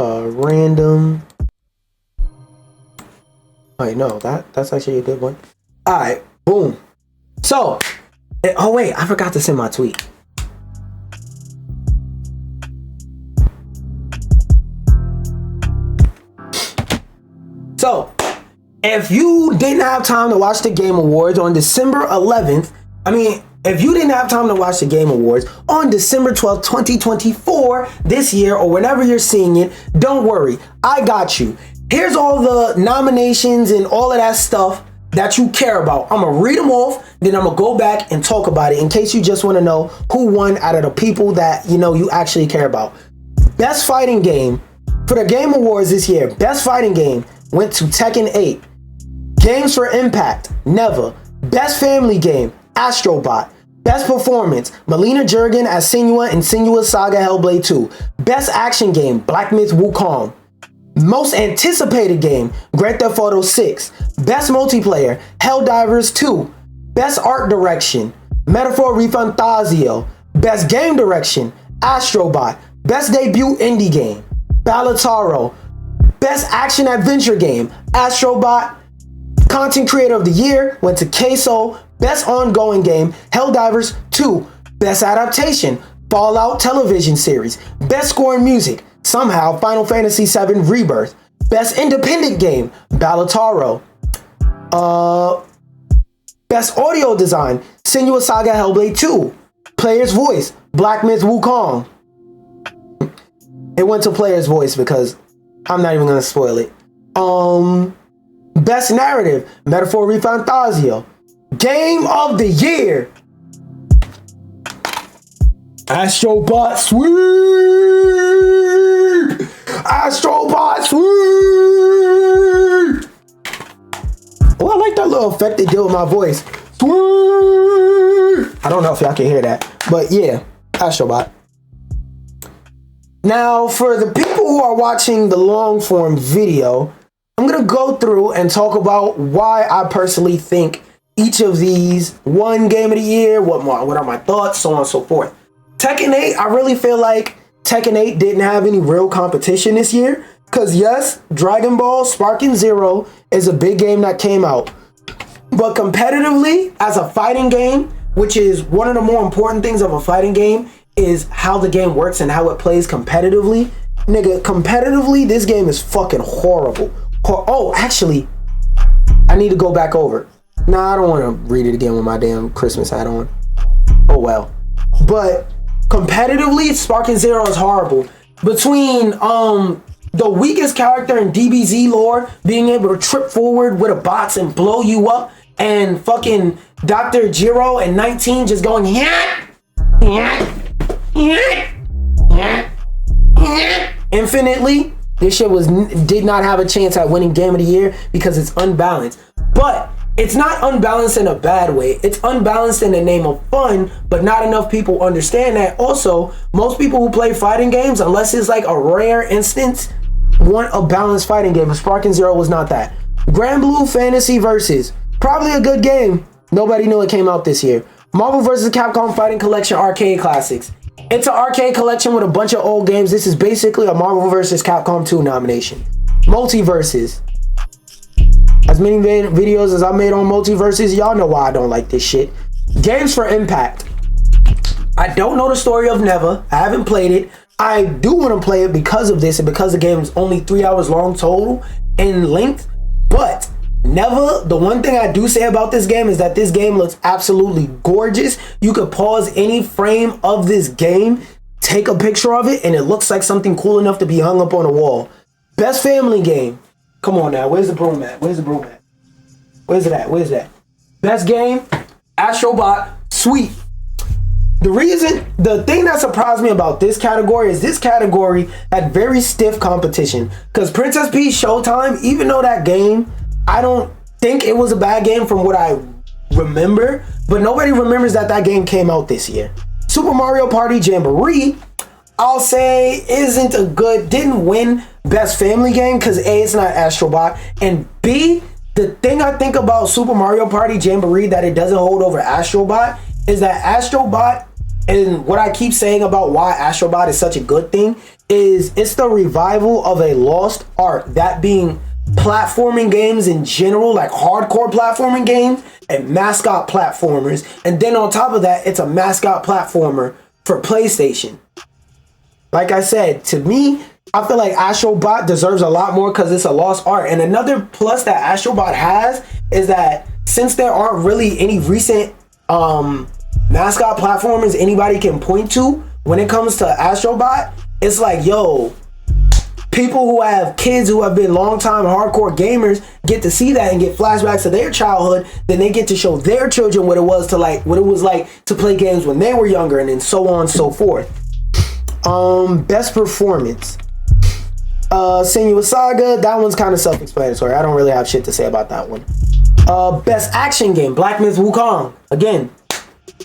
Random. Wait, no, that's actually a good one. All right, boom. So, oh wait, I forgot to send my tweet. So, if you didn't have time to watch the Game Awards on December 11th, if you didn't have time to watch the Game Awards on December 12th, 2024, this year, or whenever you're seeing it, don't worry, I got you. Here's all the nominations and all of that stuff that you care about. I'm gonna read them off, then I'm gonna go back and talk about it in case you just wanna know who won out of the people that you actually care about. Best fighting game for the Game Awards this year, best fighting game went to Tekken 8. Games for Impact, Never. Best family game, Astrobot. Best performance, Melina Juergen as Senua in Senua's Saga Hellblade 2. Best action game, Black Myth Wukong. Most anticipated game, Grand Theft Auto 6. Best multiplayer, Helldivers 2. Best art direction, Metaphor Refantasio. Best game direction, Astrobot. Best debut indie game, Ballotaro. Best action adventure game, Astrobot. Content creator of the year went to Queso. Best ongoing game, Helldivers 2. Best adaptation, Fallout television series. Best score in music, somehow Final Fantasy VII Rebirth. Best independent game, Ballotaro. Best audio design, Senua Saga Hellblade 2. Player's voice, Black Myth Wukong. It went to player's voice because I'm not even gonna spoil it. Best narrative, Metaphor Refantasio. Game of the year, Astrobot Sweep! Astrobot Sweep! Oh, I like that little effect they did with my voice. Sweep! I don't know if y'all can hear that, but yeah, Astrobot. Now, for the people who are watching the long form video, I'm gonna go through and talk about why I personally think each of these won Game of the Year, what are my thoughts, so on and so forth. Tekken 8, I really feel like Tekken 8 didn't have any real competition this year. Because yes, Dragon Ball Sparking Zero is a big game that came out. But competitively, as a fighting game, which is one of the more important things of a fighting game, is how the game works and how it plays competitively. Nigga, competitively, this game is fucking horrible. Oh, actually, I need to go back over. Nah, I don't want to read it again with my damn Christmas hat on. Oh well. But competitively, Sparking Zero is horrible. Between the weakest character in DBZ lore being able to trip forward with a box and blow you up, and fucking Dr. Jiro and 19 just going infinitely, this shit did not have a chance at winning Game of the Year because it's unbalanced. But it's not unbalanced in a bad way. It's unbalanced in the name of fun, but not enough people understand that. Also, most people who play fighting games, unless it's like a rare instance, want a balanced fighting game. But Sparking Zero was not that. Grand Blue Fantasy Versus, probably a good game. Nobody knew it came out this year. Marvel vs. Capcom Fighting Collection Arcade Classics. It's an arcade collection with a bunch of old games. This is basically a Marvel vs. Capcom 2 nomination. Multiverses. As many videos as I made on Multiverses, y'all know why I don't like this shit. Games for Impact. I don't know the story of Never. I haven't played it. I do want to play it because of this and because the game is only 3 hours long total in length. But Never, the one thing I do say about this game is that this game looks absolutely gorgeous. You could pause any frame of this game, take a picture of it, and it looks like something cool enough to be hung up on a wall. Best family game. Come on now, where's the broom at? Where's the broom at? Where's it at? Where's that? Best game, Astrobot, Sweet. The thing that surprised me about this category is this category had very stiff competition. Because Princess Peach Showtime, even though that game, I don't think it was a bad game from what I remember, but nobody remembers that game came out this year. Super Mario Party Jamboree, I'll say didn't win best family game because A, it's not Astrobot, and B, the thing I think about Super Mario Party Jamboree that it doesn't hold over Astrobot is that Astrobot and what I keep saying about why Astrobot is such a good thing is it's the revival of a lost art, that being platforming games in general, like hardcore platforming games and mascot platformers. And then on top of that, it's a mascot platformer for PlayStation. Like I said, to me, I feel like Astrobot deserves a lot more because it's a lost art. And another plus that Astrobot has is that since there aren't really any recent mascot platformers anybody can point to when it comes to Astrobot, it's like, yo, people who have kids who have been longtime hardcore gamers get to see that and get flashbacks to their childhood. Then they get to show their children what it was like to play games when they were younger, and then so on and so forth. Best performance. Senua Saga, that one's kind of self-explanatory. I don't really have shit to say about that one. Best action game, Black Myth Wukong. Again,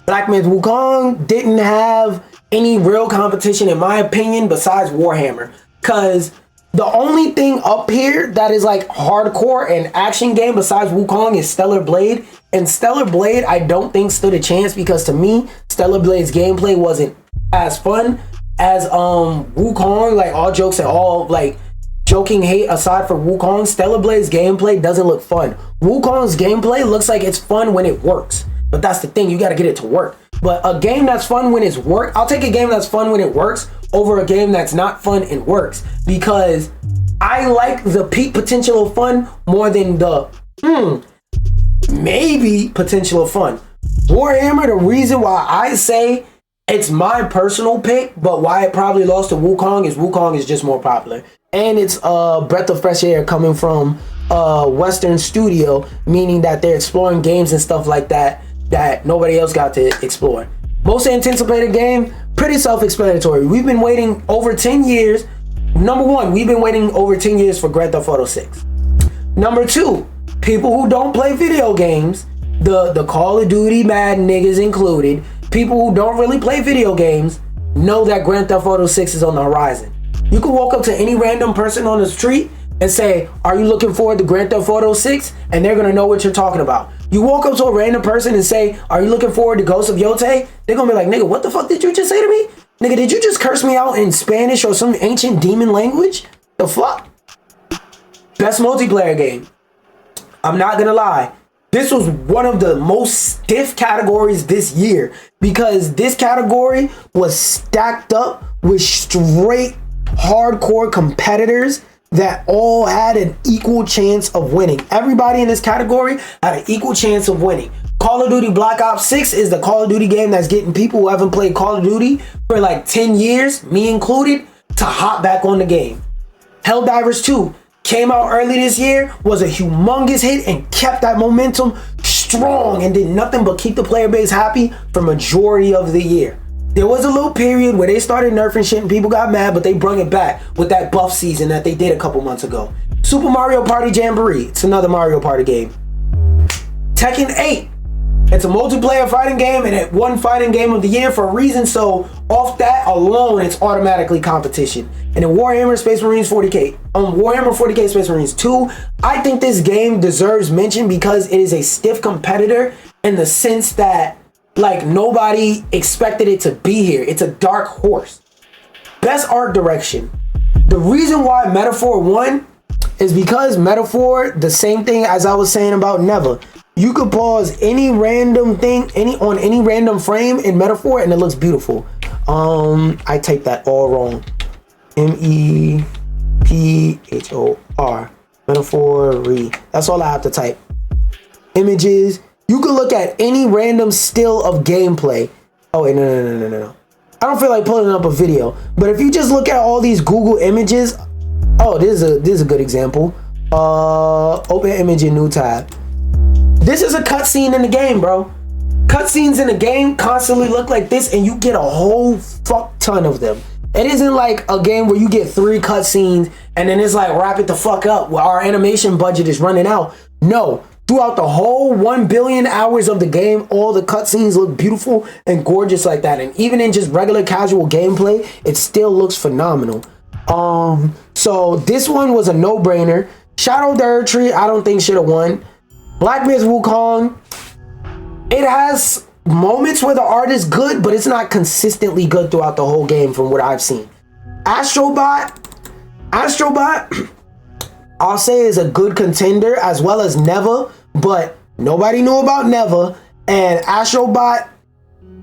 Black Myth Wukong didn't have any real competition in my opinion besides Warhammer. Cause the only thing up here that is like hardcore and action game besides Wukong is Stellar Blade. And Stellar Blade I don't think stood a chance because to me, Stellar Blade's gameplay wasn't as fun as Wukong. Like all jokes and all like joking hate aside for Wukong, Stellar Blade's gameplay doesn't look fun. Wukong's gameplay looks like it's fun when it works. But that's the thing, you gotta get it to work. But a game that's fun when it's work, I'll take a game that's fun when it works over a game that's not fun and works. Because I like the peak potential of fun more than the maybe potential of fun. Warhammer, the reason why I say it's my personal pick, but why it probably lost to Wukong is just more popular. And it's a breath of fresh air coming from a Western studio, meaning that they're exploring games and stuff like that nobody else got to explore. Most anticipated game, pretty self-explanatory. We've been waiting over 10 years. Number one, we've been waiting over 10 years for Grand Theft Auto 6. Number two, people who don't play video games, the Call of Duty mad niggas included, people who don't really play video games know that Grand Theft Auto 6 is on the horizon. You can walk up to any random person on the street and say, are you looking forward to Grand Theft Auto 6? And they're gonna know what you're talking about. You walk up to a random person and say, are you looking forward to Ghost of Yotei? They're gonna be like, nigga, what the fuck did you just say to me? Nigga, did you just curse me out in Spanish or some ancient demon language? The fuck? Best multiplayer game. I'm not gonna lie. This was one of the most stiff categories this year because this category was stacked up with straight hardcore competitors that all had an equal chance of winning. Everybody in this category had an equal chance of winning. Call of Duty Black Ops 6 is the Call of Duty game that's getting people who haven't played Call of Duty for like 10 years, me included, to hop back on the game. Helldivers 2 came out early this year, was a humongous hit and kept that momentum strong and did nothing but keep the player base happy for majority of the year. There was a little period where they started nerfing shit and people got mad, but they brung it back with that buff season that they did a couple months ago. Super Mario Party Jamboree, it's another Mario Party game. Tekken 8, it's a multiplayer fighting game and it won fighting game of the year for a reason, so off that alone, it's automatically competition. And in Warhammer Space Marines 40K, Warhammer 40K Space Marines 2, I think this game deserves mention because it is a stiff competitor in the sense that like nobody expected it to be here. It's a dark horse. Best art direction. The reason why Metaphor won is because Metaphor, the same thing as I was saying about Never. You could pause any random thing, on any random frame in Metaphor and it looks beautiful. I typed that all wrong. MEPHOR. Metaphor. That's all I have to type. Images. You can look at any random still of gameplay. Oh wait, no. I don't feel like pulling up a video, but if you just look at all these Google images, oh, this is a good example. Open image in new tab. This is a cutscene in the game, bro. Cutscenes in the game constantly look like this, and you get a whole fuck ton of them. It isn't like a game where you get 3 cutscenes and then it's like wrap it the fuck up. Well, our animation budget is running out. No. Throughout the whole 1 billion hours of the game, all the cutscenes look beautiful and gorgeous like that. And even in just regular casual gameplay, it still looks phenomenal. So this one was a no-brainer. Shadow Tree, I don't think should have won. Black Myth Wukong, it has moments where the art is good, but it's not consistently good throughout the whole game from what I've seen. Astrobot, I'll say is a good contender, as well as Neva, but nobody knew about Neva. And Astrobot,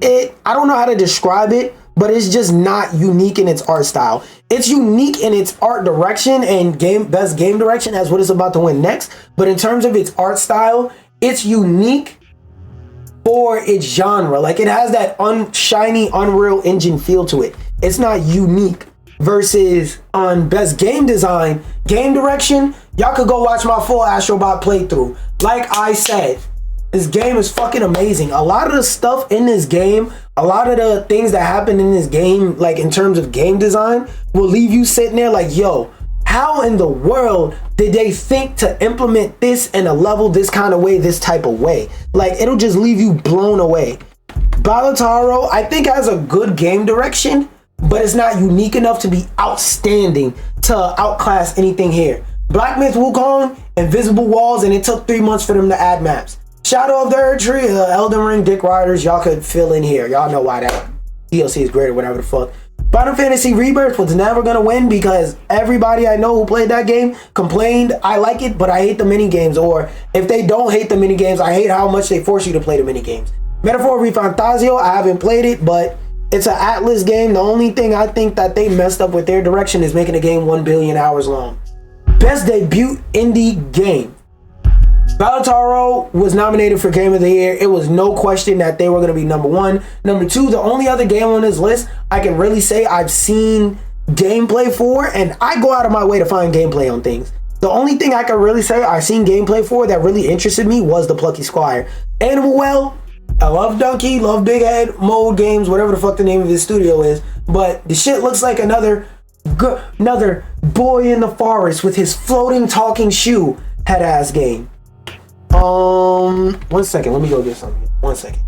I don't know how to describe it, but it's just not unique in its art style. It's unique in its art direction and best game direction, as what it's about to win next. But in terms of its art style, it's unique for its genre. Like, it has that shiny Unreal Engine feel to it. It's not unique. Versus on best game design, game direction, y'all could go watch my full Astrobot playthrough. Like I said, this game is fucking amazing. A lot of the stuff in this game, a lot of the things that happen in this game, like in terms of game design, will leave you sitting there like, yo, how in the world did they think to implement this in a level this kind of way, this type of way? Like, it'll just leave you blown away. Balotaro, I think, has a good game direction, but it's not unique enough to be outstanding to outclass anything here. Black Myth Wukong, Invisible Walls, and it took 3 months for them to add maps. Shadow of the Erdtree, Elden Ring, Dick Riders, y'all could fill in here. Y'all know why that DLC is great or whatever the fuck. Final Fantasy Rebirth was never gonna win because everybody I know who played that game complained, I like it, but I hate the minigames. Or if they don't hate the minigames, I hate how much they force you to play the minigames. Metaphor Refantasio, I haven't played it, but it's an Atlas game. The only thing I think that they messed up with their direction is making the game 1 billion hours long. Best debut indie game. Balotaro was nominated for Game of the Year. It was no question that they were going to be number 1. Number 2, the only other game on this list I can really say I've seen gameplay for, and I go out of my way to find gameplay on things. The only thing I can really say I've seen gameplay for that really interested me was the Plucky Squire. Animal Well, I love Donkey, love Big Head Mode Games, whatever the fuck the name of this studio is, but the shit looks like another boy in the forest with his floating talking shoe head ass game. 1 second, let me go get something. 1 second.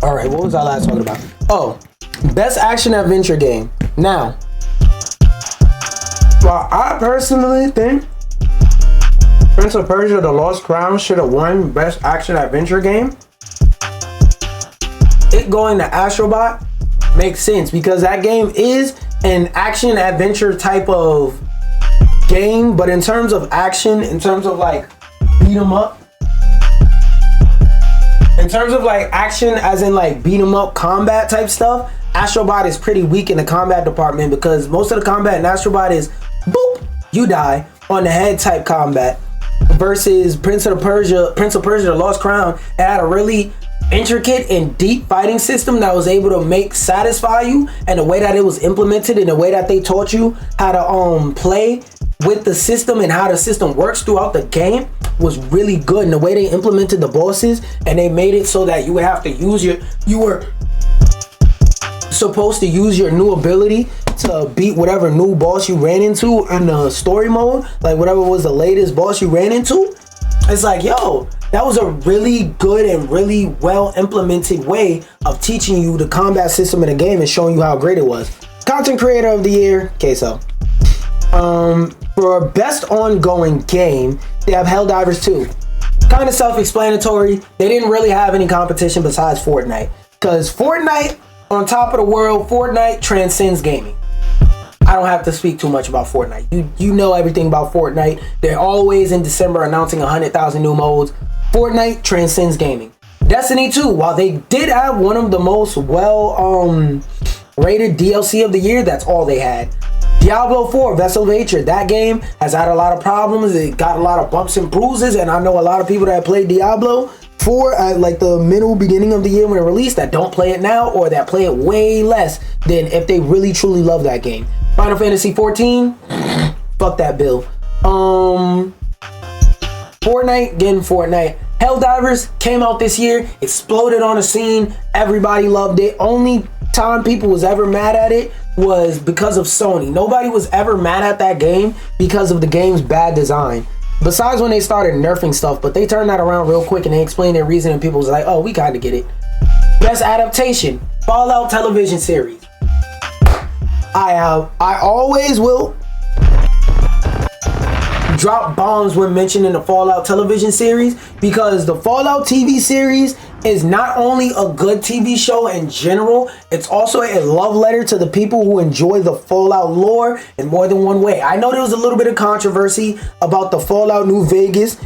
All right, what was I last talking about? Oh, best action adventure game. Now, well, I personally think Prince of Persia: The Lost Crown should have won best action adventure game. It going to Astrobot makes sense because that game is an action adventure type of game, but in terms of action, in terms of like beat 'em up, in terms of like action as in like beat 'em up combat type stuff, Astrobot is pretty weak in the combat department because most of the combat in Astrobot is boop, you die on the head type combat, versus Prince of Persia: The Lost Crown. It had a really intricate and deep fighting system that was able to satisfy you, and the way that it was implemented and the way that they taught you how to play with the system and how the system works throughout the game was really good. And the way they implemented the bosses, and they made it so that you would have to use you were supposed to use your new ability to beat whatever new boss you ran into in the story mode, like whatever was the latest boss you ran into. It's like, yo, that was a really good and really well implemented way of teaching you the combat system in the game and showing you how great it was. Content creator of the year, Queso. For best ongoing game, they have Helldivers 2. Kind of self-explanatory. They didn't really have any competition besides Fortnite, because Fortnite on top of the world, Fortnite transcends gaming. I don't have to speak too much about Fortnite. You know everything about Fortnite. They're always in December announcing 100,000 new modes. Fortnite transcends gaming. Destiny 2, while they did have one of the most rated DLC of the year, that's all they had. Diablo 4, Vessel of Hatred. That game has had a lot of problems. It got a lot of bumps and bruises, and I know a lot of people that played Diablo 4 at like the beginning of the year when it released that don't play it now, or that play it way less than if they really truly love that game. Final Fantasy 14, fuck that bill. Fortnite, getting Fortnite. Helldivers came out this year, exploded on the scene, everybody loved it. Only time people was ever mad at it was because of Sony. Nobody was ever mad at that game because of the game's bad design. Besides when they started nerfing stuff, but they turned that around real quick and they explained their reason, and people was like, oh, we kind of get it. Best adaptation, Fallout television series. I always will drop bombs when mentioning the Fallout television series, because the Fallout TV series is not only a good TV show in general, it's also a love letter to the people who enjoy the Fallout lore in more than one way. I know there was a little bit of controversy about the Fallout New Vegas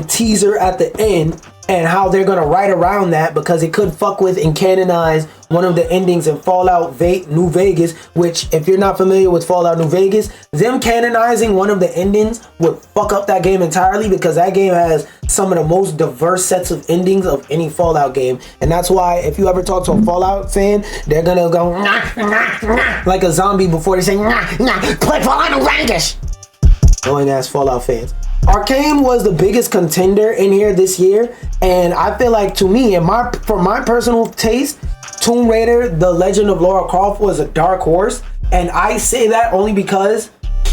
teaser at the end, and how they're gonna write around that because it could fuck with and canonize one of the endings in Fallout New Vegas, which, if you're not familiar with Fallout New Vegas, them canonizing one of the endings would fuck up that game entirely, because that game has some of the most diverse sets of endings of any Fallout game. And that's why if you ever talk to a Fallout fan, they're gonna go like a zombie before they say play Fallout New Vegas. Annoying ass Fallout fans. Arcane was the biggest contender in here this year, and I feel like, to me, for my personal taste, Tomb Raider: The Legend of Lara Croft was a dark horse. And I say that only because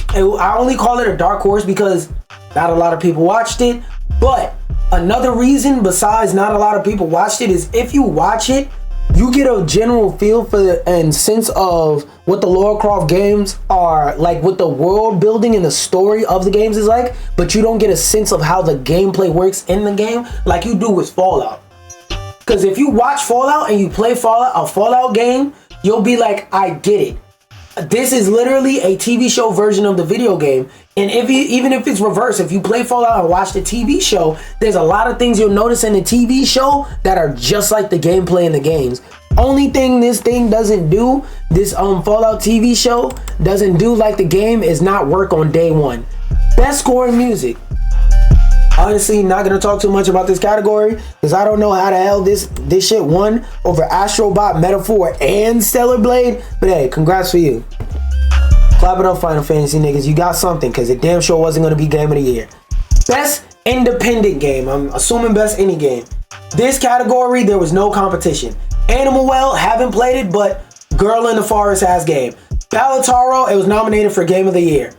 I only call it a dark horse because not a lot of people watched it. But another reason besides not a lot of people watched it is, if you watch it, you get a general feel for and sense of what the Lara Croft games are like, what the world building and the story of the games is like, but you don't get a sense of how the gameplay works in the game like you do with Fallout. Because if you watch Fallout and you play a Fallout game, you'll be like, I get it. This is literally a TV show version of the video game. And even if it's reverse, if you play Fallout and watch the TV show, there's a lot of things you'll notice in the TV show that are just like the gameplay in the games. Only thing this thing doesn't do, this Fallout TV show doesn't do like the game, is not work on day one. Best scoring music. Honestly, not gonna talk too much about this category because I don't know how the hell this shit won over Astrobot, Metaphor, and Stellar Blade. But hey, congrats for you. Clap it up, Final Fantasy niggas. You got something, because it damn sure wasn't gonna be Game of the Year. Best independent game. I'm assuming best indie game. This category, there was no competition. Animal Well, haven't played it, but Girl in the Forest has game. Balataro, it was nominated for Game of the Year.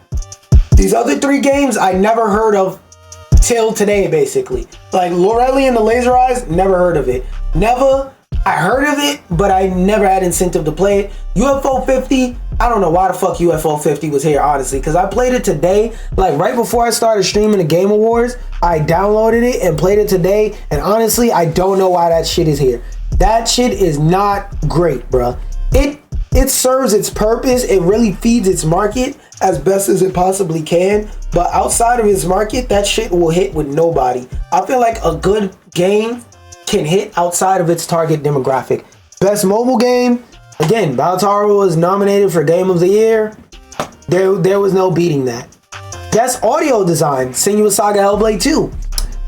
These other three games I never heard of till today, basically. Like Lorelli and the Laser Eyes, never heard of it. Never I heard of it, but I never had incentive to play it. UFO 50, I don't know why the fuck UFO 50 was here, honestly, because I played it today, like right before I started streaming the Game Awards. I downloaded it and played it today, and honestly, I don't know why that shit is here. That shit is not great, bruh. It serves its purpose. It really feeds its market as best as it possibly can, but outside of its market, that shit will hit with nobody. I feel like a good game can hit outside of its target demographic. Best mobile game, again, Baltaro was nominated for Game of the Year. There was no beating that. Best audio design, Senua's Saga Hellblade 2.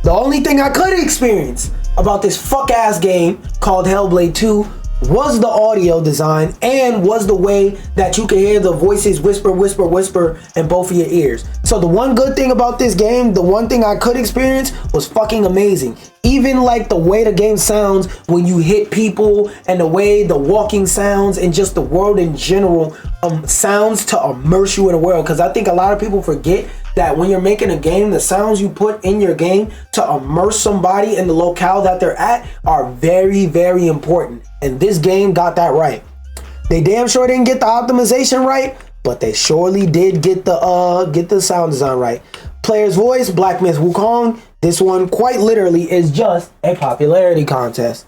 The only thing I could experience about this fuck ass game called Hellblade 2 was the audio design and was the way that you can hear the voices whisper, whisper, whisper in both of your ears. So the one good thing about this game, the one thing I could experience was fucking amazing. Even like the way the game sounds when you hit people and the way the walking sounds and just the world in general sounds to immerse you in the world. Because I think a lot of people forget that when you're making a game, the sounds you put in your game to immerse somebody in the locale that they're at are very, very important. And this game got that right. They damn sure didn't get the optimization right, but they surely did get the sound design right. Player's voice, Black Myth Wukong. This one quite literally is just a popularity contest.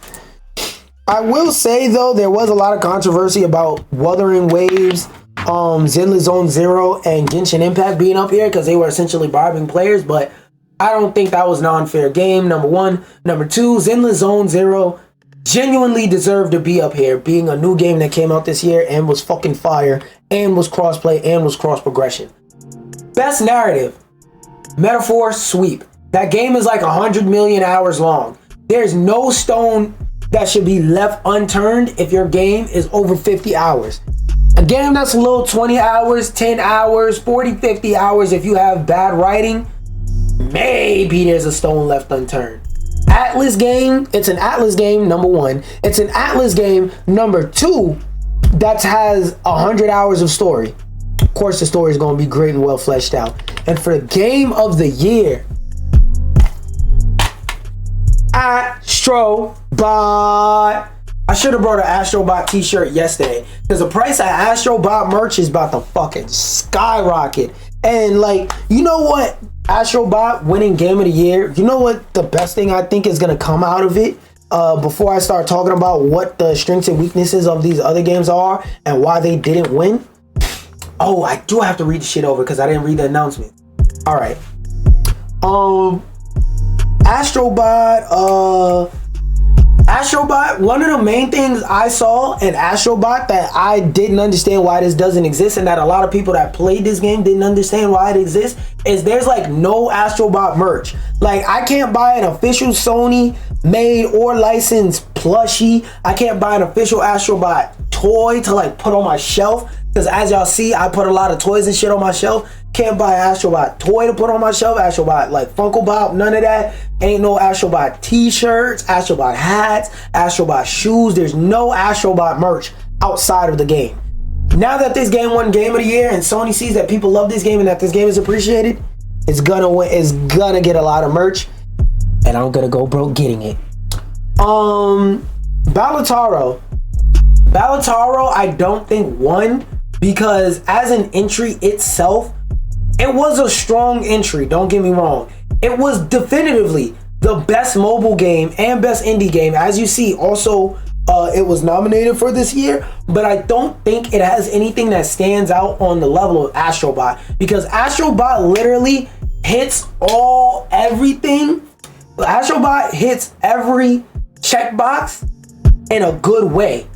I will say though, there was a lot of controversy about Wuthering Waves, Zenless Zone Zero, and Genshin Impact being up here because they were essentially bribing players, but I don't think that was an unfair game, number one. Number two, Zenless Zone Zero genuinely deserved to be up here, being a new game that came out this year and was fucking fire, and was crossplay, and was cross progression. Best narrative, Metaphor Sweep. That game is like 100 million hours long. There's no stone that should be left unturned if your game is over 50 hours. A game that's a little 20 hours, 10 hours, 40, 50 hours, if you have bad writing, maybe there's a stone left unturned. Atlas game, it's an Atlas game, number one. It's an Atlas game, number two, that has 100 hours of story. Of course, the story is going to be great and well fleshed out. And for the game of the year, Astrobot. I should have brought an Astrobot t-shirt yesterday because the price of Astrobot merch is about to fucking skyrocket. And like, you know what? Astrobot winning Game of the Year. You know what the best thing I think is going to come out of it? Before I start talking about what the strengths and weaknesses of these other games are and why they didn't win. Oh, I do have to read the shit over because I didn't read the announcement. All right. Astrobot, one of the main things I saw in Astrobot that I didn't understand why this doesn't exist, and that a lot of people that played this game didn't understand why it exists, is there's like no Astrobot merch. Like, I can't buy an official Sony made or licensed plushie. I can't buy an official Astrobot toy to like put on my shelf, because as y'all see, I put a lot of toys and shit on my shelf. Can't buy an Astrobot toy to put on my shelf. Astrobot like Funko Pop, none of that. Ain't no Astrobot t-shirts, Astrobot hats, Astrobot shoes. There's no Astrobot merch outside of the game. Now that this game won Game of the Year and Sony sees that people love this game and that this game is appreciated, it's gonna get a lot of merch, and I'm gonna go broke getting it. Balotaro, I don't think won because as an entry itself, it was a strong entry, don't get me wrong. It was definitively the best mobile game and best indie game. As you see, also, it was nominated for this year, but I don't think it has anything that stands out on the level of Astrobot, because Astrobot literally hits everything. Astrobot hits every checkbox in a good way.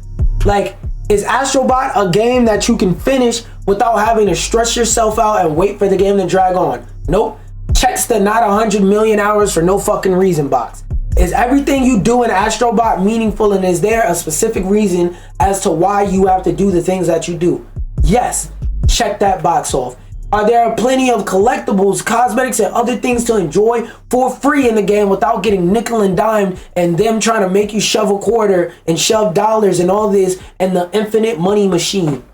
Like, is Astrobot a game that you can finish without having to stress yourself out and wait for the game to drag on? Nope. Checks the not 100 million hours for no fucking reason box. Is everything you do in Astrobot meaningful, and is there a specific reason as to why you have to do the things that you do? Yes. Check that box off. Are there plenty of collectibles, cosmetics, and other things to enjoy for free in the game without getting nickel and dime and them trying to make you shove a quarter and shove dollars and all this and the infinite money machine?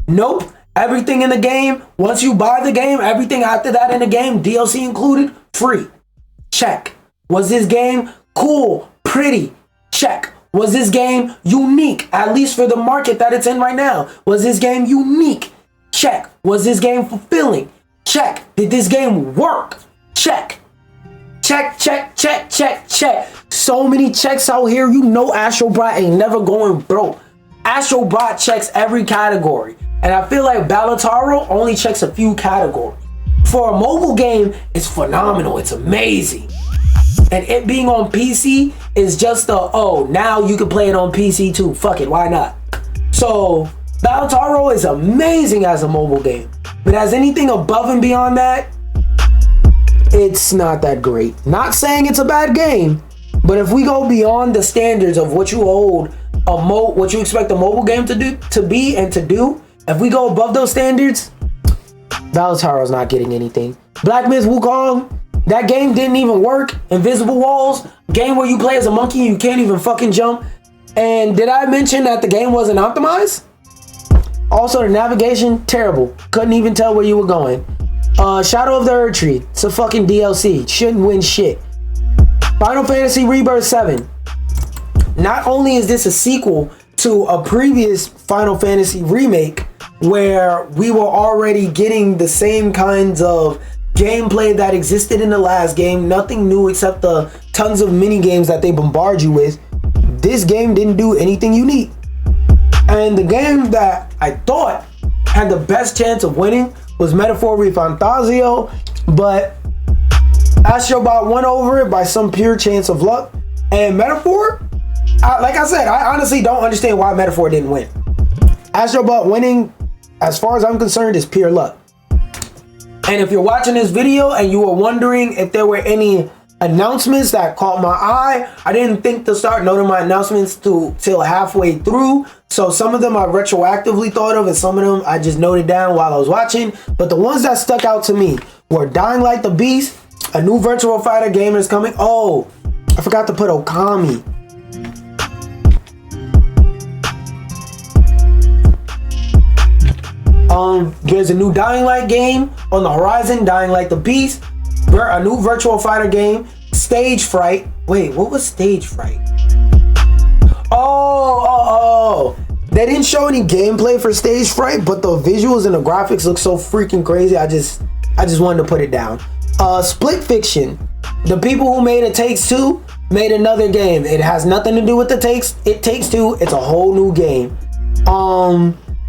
Nope. Everything in the game, once you buy the game, everything after that in the game, DLC included, free. Check. Was this game cool, pretty? Check. Was this game unique, at least for the market that it's in right now? Was this game unique? Check. Was this game fulfilling? Check. Did this game work? Check. Check, check, check, check, check. So many checks out here. You know Astrobot ain't never going broke. Astrobot checks every category. And I feel like Balotaro only checks a few categories. For a mobile game, it's phenomenal. It's amazing. And it being on PC is just now you can play it on PC too. Fuck it, why not? So, Balotaro is amazing as a mobile game. But as anything above and beyond that, it's not that great. Not saying it's a bad game, but if we go beyond the standards of what you hold what you expect a mobile game to be, if we go above those standards, Balotaro's not getting anything. Black Myth Wukong, that game didn't even work. Invisible Walls, game where you play as a monkey and you can't even fucking jump. And did I mention that the game wasn't optimized? Also, the navigation, terrible. Couldn't even tell where you were going. Shadow of the Erdtree, it's a fucking DLC. Shouldn't win shit. Final Fantasy Rebirth 7. Not only is this a sequel to a previous Final Fantasy remake where we were already getting the same kinds of gameplay that existed in the last game, nothing new except the tons of mini games that they bombard you with. This game didn't do anything unique. And the game that I thought had the best chance of winning was Metaphor ReFantazio, but Astrobot won over it by some pure chance of luck. And Metaphor, like I said, I honestly don't understand why Metaphor didn't win. Astrobot winning, as far as I'm concerned, is pure luck. And if you're watching this video and you were wondering if there were any announcements that caught my eye, I didn't think to start noting my announcements till halfway through. So some of them I retroactively thought of and some of them I just noted down while I was watching. But the ones that stuck out to me were Dying Light the Beast, a new Virtual Fighter game is coming. Oh, I forgot to put Okami. There's a new Dying Light game on the horizon, Dying Light the Beast, a new Virtual Fighter game, Stage Fright. Wait, what was Stage Fright? Oh. They didn't show any gameplay for Stage Fright, but the visuals and the graphics look so freaking crazy. I just wanted to put it down. Split Fiction. The people who made It Takes Two made another game. It has nothing to do with It Takes Two. It's a whole new game.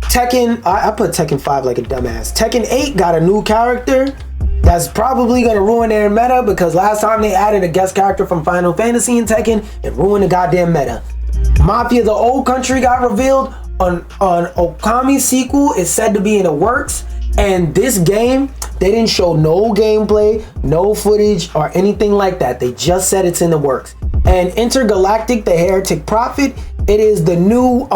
Tekken, I put Tekken 5 like a dumbass. Tekken 8 got a new character that's probably gonna ruin their meta because last time they added a guest character from Final Fantasy in Tekken and ruined the goddamn meta. Mafia the Old Country got revealed. On Okami's sequel is said to be in the works, and this game, they didn't show no gameplay, no footage, or anything like that. They just said it's in the works. And Intergalactic, the Heretic Prophet, it is the new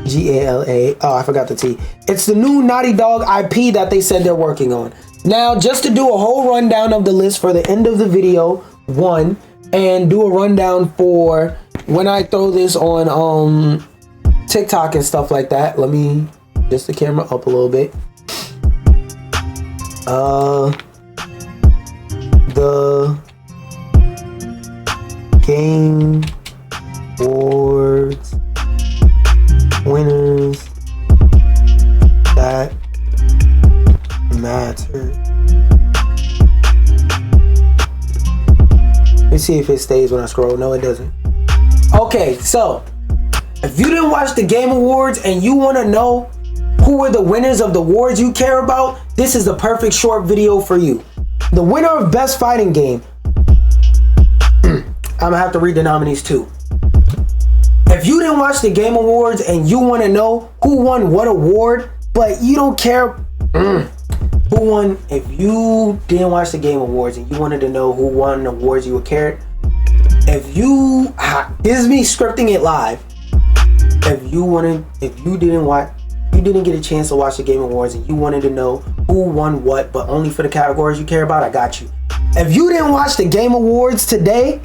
GALA. Oh, I forgot the T. It's the new Naughty Dog IP that they said they're working on. Now, just to do a whole rundown of the list for the end of the video, one, and do a rundown for when I throw this on TikTok and stuff like that. Let me just the camera up a little bit. The Game Awards winners that matter. Let's see if it stays when I scroll. No, it doesn't. Okay, so if you didn't watch the Game Awards and you want to know who are the winners of the awards you care about, this is the perfect short video for you. The winner of Best Fighting Game. I'm gonna have to read the nominees too. If you didn't watch the Game Awards and you want to know who won what award, but you don't care who won, if you didn't watch the Game Awards and you wanted to know who won the awards you would care, this is me scripting it live. If you didn't get a chance to watch the Game Awards and you wanted to know who won what, but only for the categories you care about, I got you. If you didn't watch the Game Awards today,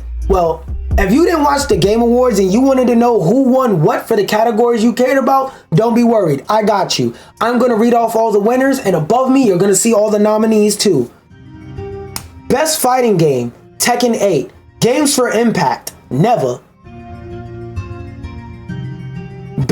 if you didn't watch the Game Awards and you wanted to know who won what for the categories you cared about, don't be worried. I got you. I'm going to read off all the winners, and above me, you're going to see all the nominees too. Best Fighting Game, Tekken 8. Games for Impact, Never.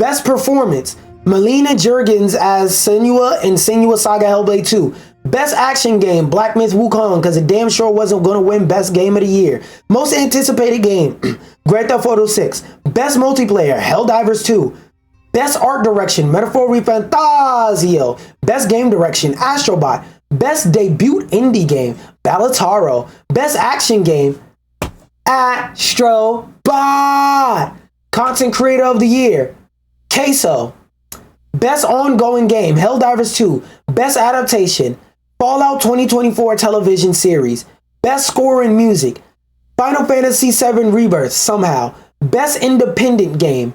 Best performance, Melina Juergens as Senua in Senua Saga Hellblade 2. Best action game, Black Myth Wukong, because it damn sure wasn't going to win best game of the year. Most anticipated game, Grand Theft Auto 6. Best multiplayer, Helldivers 2. Best art direction, Metaphor Fantasio. Best game direction, Astrobot. Best debut indie game, Ballotaro. Best action game, Astrobot. Content creator of the year, Queso. Best ongoing game, Helldivers 2. Best adaptation, Fallout 2024 television series. Best score in music, Final Fantasy VII Rebirth, somehow. Best independent game,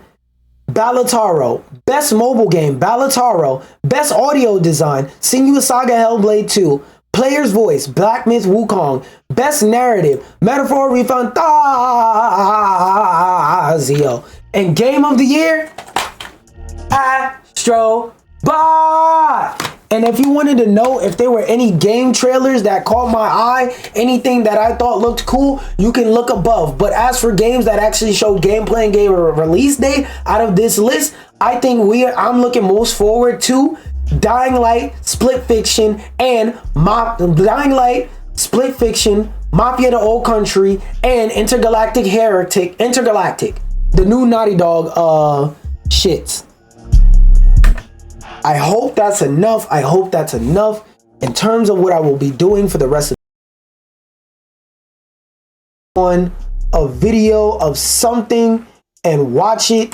Ballotaro. Best mobile game, Ballotaro. Best audio design, Senua Saga Hellblade 2. Player's voice, Black Myth Wukong. Best narrative, Metaphor Fantasio. And game of the year, Astrobot. And if you wanted to know if there were any game trailers that caught my eye, anything that I thought looked cool, you can look above. But as for games that actually showed gameplay and gave a release date out of this list, I think I'm looking most forward to Dying Light, Split Fiction, and Dying Light, Split Fiction, Mafia the Old Country, and Intergalactic Heretic, the new Naughty Dog shits. I hope that's enough. I hope that's enough in terms of what I will be doing for the rest of on a video of something and watch it